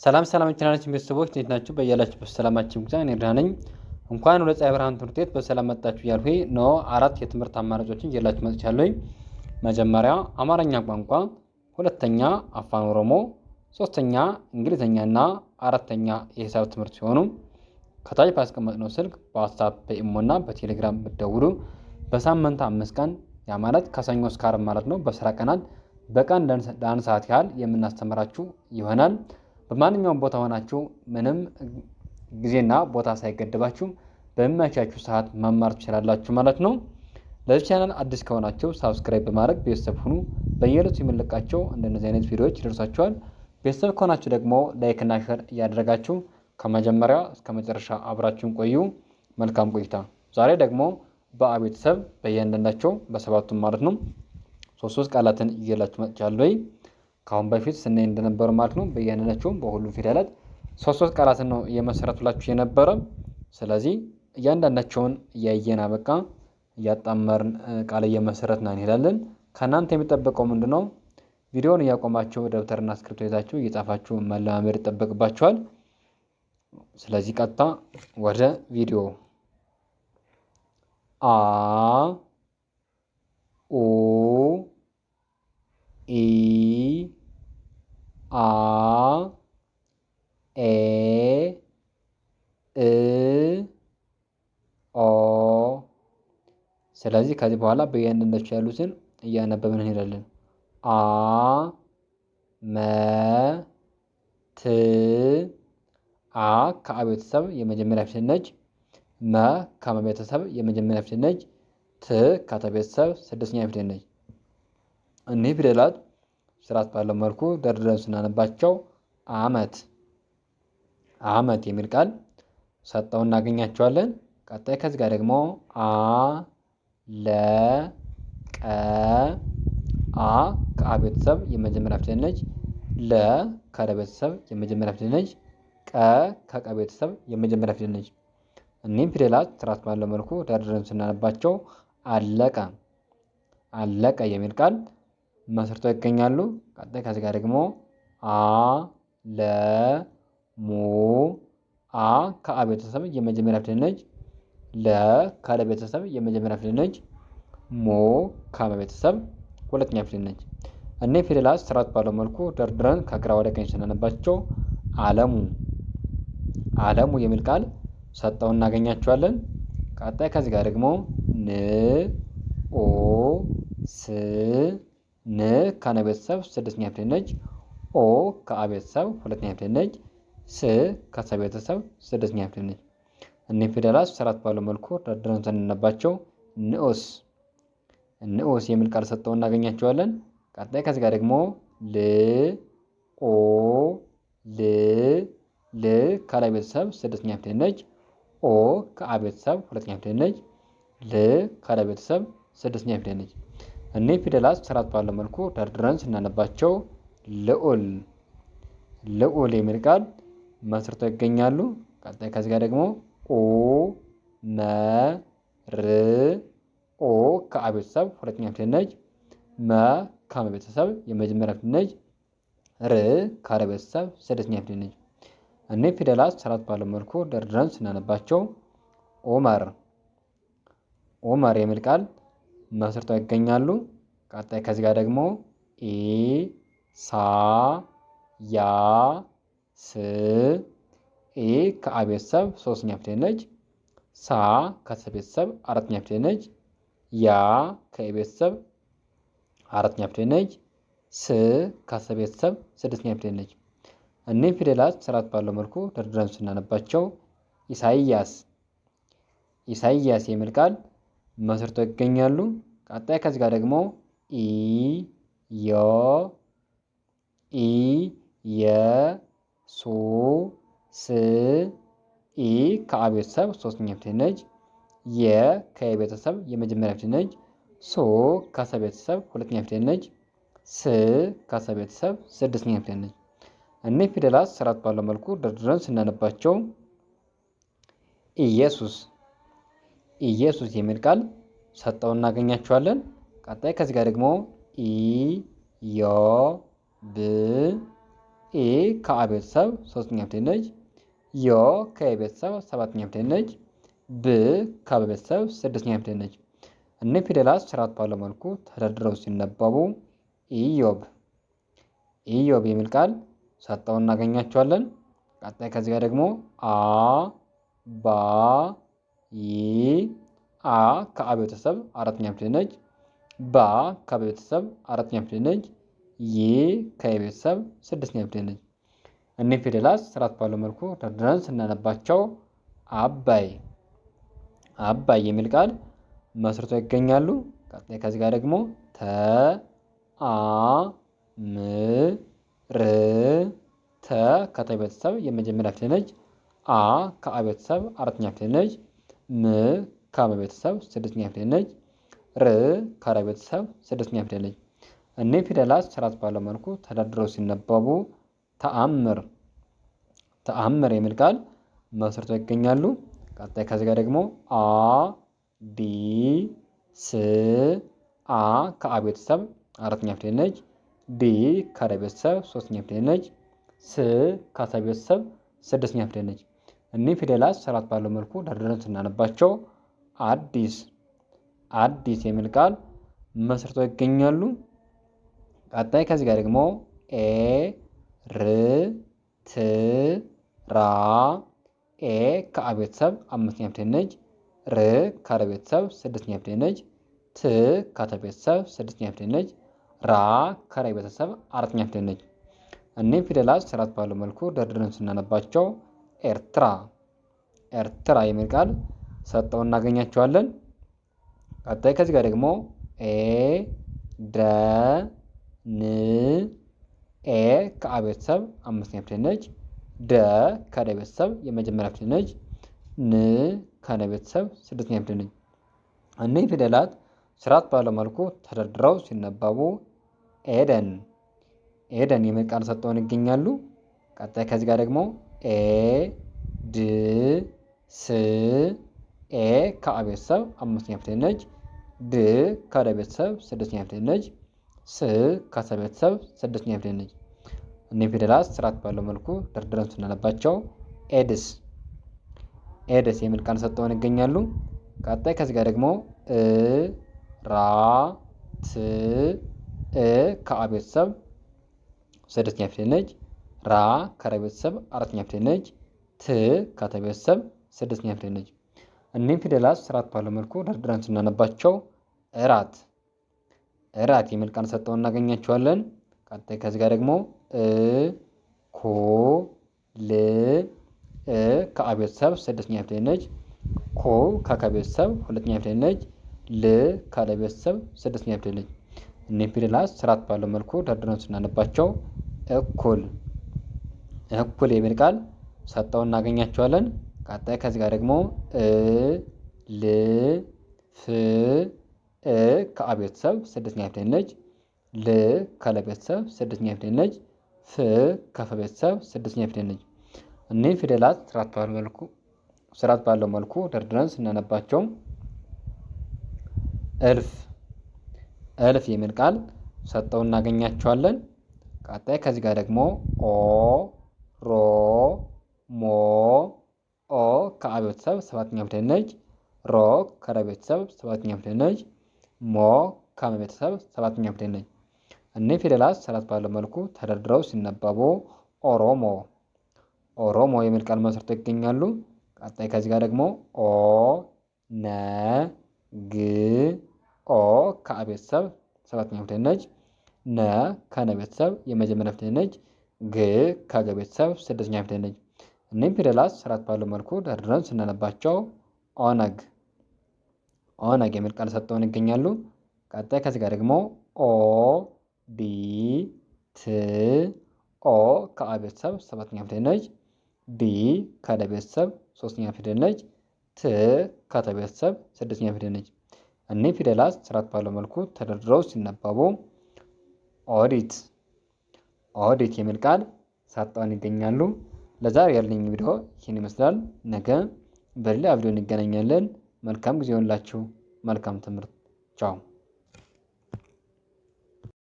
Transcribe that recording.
ሰላም ቻናላችን ቤተሰቦች እንዴት ናችሁ? በያላችሁበት ሰላማችሁ ይብዛ። እኔ ደህና ነኝ። እንኳን ወደ ፀሐይ ብርሃን ትምህርት ቤት በሰላም መጣችሁ እያልኩኝ ነው 4 የትምህርት አማራጮችን ይዤላችሁ መጥቻለሁ። መጀመሪያ አማርኛ ቋንቋ፣ ሁለተኛ አፋን ኦሮሞ፣ ሶስተኛ እንግሊዝኛና አራተኛ የሂሳብ ትምህርት ሲሆኑ ከታች ባስቀመጥነው ስልክ በዋትስአፕ በኢሞና በቴሌግራም ብትደውሉ በሳምንት 5 ቀን ያ ማለት ከሰኞ እስከ ዓርብ ማለት ነው በስራ ቀናት በቀን ለአንድ ሰዓት ያህል የምናስተምራችሁ ይሆናል። በማንኛውም ቦታ ሆናችሁ ምንም ጊዜና ቦታ ሳይገድባችሁ በሚመቻችሁ ሰዓት መማር ትችላላችሁ ማለት ነው። ለዚህ ቻናል አዲስ ከሆናችሁ ሳብስክራይብ በማድረግ ቤተሰብ ሁኑ። በየዕለቱ የምንለቃቸው እንደነዚህ አይነት ቪዲዮዎች ይደርሳችኋል። ቤተሰብ ከሆናችሁ ደግሞ ላይክና ሼር እያደረጋችሁ ከመጀመሪያ እስከ መጨረሻ አብራችሁን ቆዩ። መልካም ቆይታ። ዛሬ ደግሞ በአ ቤተሰብ በእያንዳንዳቸው በሰባቱም ማለት ነው ሶስት ቃላትን ይዤላችሁ መጥቻለሁ። ከአሁን በፊት ስናይ እንደነበረ ማለት ነው በእያንዳንዳቸው በሁሉም ፊደላት ሶስት ቃላትን ነው እየመሰረቱላችሁ የነበረ። ስለዚህ እያንዳንዳቸውን እያየን አበቃ እያጣመርን ቃል እየመሰረትን እንሄዳለን። ከእናንተ የሚጠበቀው ምንድነው? ቪዲዮውን እያቆማችሁ ደብተርና እስክሪብቶ ይዛችሁ እየጻፋችሁ መለማመድ ይጠበቅባችኋል። ስለዚህ ቀጥታ ወደ ቪዲዮ። አ ኡ ኢ አ ኤ እ ኦ። ስለዚህ ከዚህ በኋላ በእያንዳንዳቸው ያሉትን እያነበብን እንሄዳለን። አ መ ት አ ከአ ቤተሰብ የመጀመሪያ ፊደል ነች። መ ከመ ቤተሰብ የመጀመሪያ ፊደል ነች። ት ከተ ቤተሰብ ስድስተኛ ፊደል ነች። እኒህ ፊደላት ስርዓት ባለው መልኩ ደርድረን ስናነባቸው አመት አመት የሚል ቃል ሰጠው እናገኛቸዋለን። ቀጣይ ከዚህ ጋር ደግሞ አ ለ ቀ አ ከአ ቤተሰብ የመጀመሪያ ፊደል ነች። ለ ከለ ቤተሰብ የመጀመሪያ ፊደል ነች። ቀ ከቀ ቤተሰብ የመጀመሪያ ፊደል ነች። እኒህም ፊደላት ስርዓት ባለው መልኩ ደርድረን ስናነባቸው አለቀ አለቀ የሚል ቃል መስርተው ይገኛሉ። ቀጣይ ከዚህ ጋር ደግሞ አ ለ ሙ አ ከአ ቤተሰብ የመጀመሪያ ፊደል ነች። ለ ከለ ቤተሰብ የመጀመሪያ ፊደል ነች። ሙ ከመ ቤተሰብ ሁለተኛ ፊደል ነች። እኒህ ፊደላት ስርዓት ባለው መልኩ ደርድረን ከግራ ወደ ቀኝ ስናነባቸው አለሙ አለሙ የሚል ቃል ሰጠው እናገኛቸዋለን። ቀጣይ ከዚህ ጋር ደግሞ ን ኦ ስ ን ከነ ቤተሰብ ስድስተኛ ፊደል ነች። ኦ ከአ ቤተሰብ ሁለተኛ ፊደል ነች። ስ ከሰ ቤተሰብ ስድስተኛ ፊደል ነች። እኒህ ፊደላት ስርዓት ባለው መልኩ ደርድረን ስናነባቸው ንዑስ ንዑስ የሚል ቃል ሰጠው እናገኛቸዋለን። ቀጣይ ከዚህ ጋር ደግሞ ል ኦ ል ል ከለ ቤተሰብ ስድስተኛ ፊደል ነች። ኦ ከአ ቤተሰብ ሁለተኛ ፊደል ነች። ል ከለ ቤተሰብ ስድስተኛ ፊደል ነች። እኒህ ፊደላት ስርዓት ባለው መልኩ ደርድረን ስናነባቸው ልዑል ልዑል የሚል ቃል መስርተው ይገኛሉ። ቀጣይ ከዚህ ጋር ደግሞ ኦ መ ር ኦ ከአ ቤተሰብ ሁለተኛ ፊደል ነች። መ ከመ ቤተሰብ የመጀመሪያ ፊደል ነች። ር ከረ ቤተሰብ ስድስተኛ ፊደል ነች። እኒህ ፊደላት ስርዓት ባለው መልኩ ደርድረን ስናነባቸው ኦመር ኦመር የሚል ቃል መስርተው ይገኛሉ። ቀጣይ ከዚህ ጋር ደግሞ ኢ ሳ ያ ስ ኢ ከአ ቤተሰብ ሶስተኛ ፊደል ነች። ሳ ከሰ ቤተሰብ አራተኛ ፊደል ነች። ያ ከኤ ቤተሰብ አራተኛ ፊደል ነች። ስ ከሰ ቤተሰብ ስድስተኛ ፊደል ነች። እኒህ ፊደላት ስርዓት ባለው መልኩ ደርድረን ስናነባቸው ኢሳይያስ ኢሳይያስ የሚል ቃል መስርተው ይገኛሉ። ቀጣይ ከዚህ ጋር ደግሞ ኢ ዮ ኢ የ ሱ ስ ኢ ከአ ቤተሰብ ሶስተኛ ፊደል ነች። የ ከየ ቤተሰብ የመጀመሪያ ፊደል ነች። ሱ ከሰ ቤተሰብ ሁለተኛ ፊደል ነች። ስ ከሰ ቤተሰብ ስድስተኛ ፊደል ነች። እኒህ ፊደላት ስርዓት ባለው መልኩ ደርድረን ስናነባቸው ኢየሱስ ኢየሱስ የሚል ቃል ሰጠው እናገኛቸዋለን። ቀጣይ ከዚህ ጋር ደግሞ ኢ ዮ ብ ኢ ከአ ቤተሰብ ሶስተኛ ፊደል ነች። ዮ ከየ ቤተሰብ ሰባተኛ ፊደል ነች። ብ ከበ ቤተሰብ ስድስተኛ ፊደል ነች። እነዚህ ፊደላት ስርዓት ባለው መልኩ ተደርድረው ሲነበቡ ኢዮብ ኢዮብ የሚል ቃል ሰጠው እናገኛቸዋለን። ቀጣይ ከዚህ ጋር ደግሞ አ ባ ይ አ ከአ ቤተሰብ አራተኛ ፊደል ነች። ባ ከበ ቤተሰብ አራተኛ ፊደል ነች። ይ ከየ ቤተሰብ ስድስተኛ ፊደል ነች። እኒህ ፊደላት ስርዓት ባለው መልኩ ደርድረን ስናነባቸው አባይ አባይ የሚል ቃል መስርተው ይገኛሉ። ቀጣይ ከዚህ ጋር ደግሞ ተ አ ም ር ተ ከተ ቤተሰብ የመጀመሪያ ፊደል ነች። አ ከአ ቤተሰብ አራተኛ ፊደል ነች። ም ከመ ቤተሰብ ስድስተኛ ፊደል ነች። ር ከረ ቤተሰብ ስድስተኛ ፊደል ነች። እኒህ ፊደላት ስርዓት ባለው መልኩ ተደርድረው ሲነበቡ ተአምር ተአምር የሚል ቃል መስርተው ይገኛሉ። ቀጣይ ከዚህ ጋር ደግሞ አ ዲ ስ አ ከአ ቤተሰብ አራተኛ ፊደል ነች። ዲ ከረ ቤተሰብ ሶስተኛ ፊደል ነች። ስ ከሰ ቤተሰብ ስድስተኛ ፊደል ነች። እኒህ ፊደላት ስርዓት ባለው መልኩ ደርድረን ስናነባቸው አዲስ አዲስ የሚል ቃል መስርተው ይገኛሉ። ቀጣይ ከዚህ ጋር ደግሞ ኤ ር ት ራ ኤ ከአ ቤተሰብ አምስተኛ ፊደል ነች። ር ከረ ቤተሰብ ስድስተኛ ፊደል ነች። ት ከተ ቤተሰብ ስድስተኛ ፊደል ነች። ራ ከረ ቤተሰብ አራተኛ ፊደል ነች። እኒህ ፊደላት ስርዓት ባለው መልኩ ደርድረን ስናነባቸው ኤርትራ ኤርትራ የሚል ቃል ሰጠው እናገኛቸዋለን። ቀጣይ ከዚህ ጋር ደግሞ ኤ ደ ን ኤ ከአ ቤተሰብ አምስተኛ ፊደል ነች። ደ ከደ ቤተሰብ የመጀመሪያ ፊደል ነች። ን ከነ ቤተሰብ ስድስተኛ ፊደል ነች። እኒህ ፊደላት ስርዓት ባለው መልኩ ተደርድረው ሲነበቡ ኤደን ኤደን የሚል ቃል ሰጠውን ይገኛሉ። ቀጣይ ከዚህ ጋር ደግሞ ኤ ድ ስ ኤ ከአ ቤተሰብ አምስተኛ ፊደል ነች። ድ ከደ ቤተሰብ ስድስተኛ ፊደል ነች። ስ ከሰ ቤተሰብ ስድስተኛ ፊደል ነች። እኒህ ፊደላት ስርዓት ባለው መልኩ ደርድረን ስናነባቸው ኤድስ ኤድስ የሚል ቃል ሰጠውን ይገኛሉ። ቀጣይ ከዚህ ጋር ደግሞ ራ ት እ ከአ ቤተሰብ ስድስተኛ ፊደል ነች። ራ ከረ ቤተሰብ አራተኛ ፊደል ነች። ት ከተ ቤተሰብ ስድስተኛ ፊደል ነች። እኒህም ፊደላት ስርዓት ባለው መልኩ ደርድረን ስናነባቸው እራት እራት የሚል ቃል ሰጠው እናገኛቸዋለን። ቀጣይ ከዚህ ጋር ደግሞ ኮ ል ከአ ቤተሰብ ስድስተኛ ፊደል ነች። ኮ ከከ ቤተሰብ ሁለተኛ ፊደል ነች። ል ከለ ቤተሰብ ስድስተኛ ፊደል ነች። እኒህ ፊደላት ስርዓት ባለው መልኩ ደርድረን ስናነባቸው እኩል እኩል የሚል ቃል ሰጠው እናገኛቸዋለን። ቀጣይ ከዚህ ጋር ደግሞ ል ፍ ከአ ቤተሰብ ስድስተኛ ፊደል ነች። ል ከለ ቤተሰብ ስድስተኛ ፊደል ነች። ፍ ከፈ ቤተሰብ ስድስተኛ ፊደል ነች። እኒህ ፊደላት ስርዓት ባለው መልኩ ደርድረን ስናነባቸው እልፍ እልፍ የሚል ቃል ሰጠው እናገኛቸዋለን። ቀጣይ ከዚህ ጋር ደግሞ ኦ ሮ ሞ ኦ ከአ ቤተሰብ ሰባተኛ ፊደል ነች። ሮ ከረ ቤተሰብ ሰባተኛ ፊደል ነች። ሞ ከመ ቤተሰብ ሰባተኛ ፊደል ነች። እኒህ ፊደላት ስርዓት ባለው መልኩ ተደርድረው ሲነበቡ ኦሮሞ ኦሮሞ የሚል ቃል መስርተው ይገኛሉ። ቀጣይ ከዚህ ጋር ደግሞ ኦ ነ ግ ኦ ከአ ቤተሰብ ሰባተኛ ፊደል ነች። ነ ከነ ቤተሰብ የመጀመሪያ ፊደል ነች። ግ ከገ ቤተሰብ ስድስተኛ ፊደል ነች። እኒህም ፊደላት ስርዓት ባለው መልኩ ደርድረን ስናነባቸው ኦነግ ኦነግ የሚል ቃል ሰጠውን ይገኛሉ። ቀጣይ ከዚህ ጋር ደግሞ ኦ ዲ ት ኦ ከአ ቤተሰብ ሰባተኛ ፊደል ነች። ዲ ከደ ቤተሰብ ሶስተኛ ፊደል ነች። ት ከተ ቤተሰብ ስድስተኛ ፊደል ነች። እኒህ ፊደላት ስርዓት ባለው መልኩ ተደርድረው ሲነበቡ ኦዲት ኦዲት የሚል ቃል ሰጠውን ይገኛሉ። ለዛሬ ያለኝ ቪዲዮ ይህን ይመስላል። ነገ በሌላ ቪዲዮ እንገናኛለን። መልካም ጊዜ ይሆንላችሁ። መልካም ትምህርት። ቻው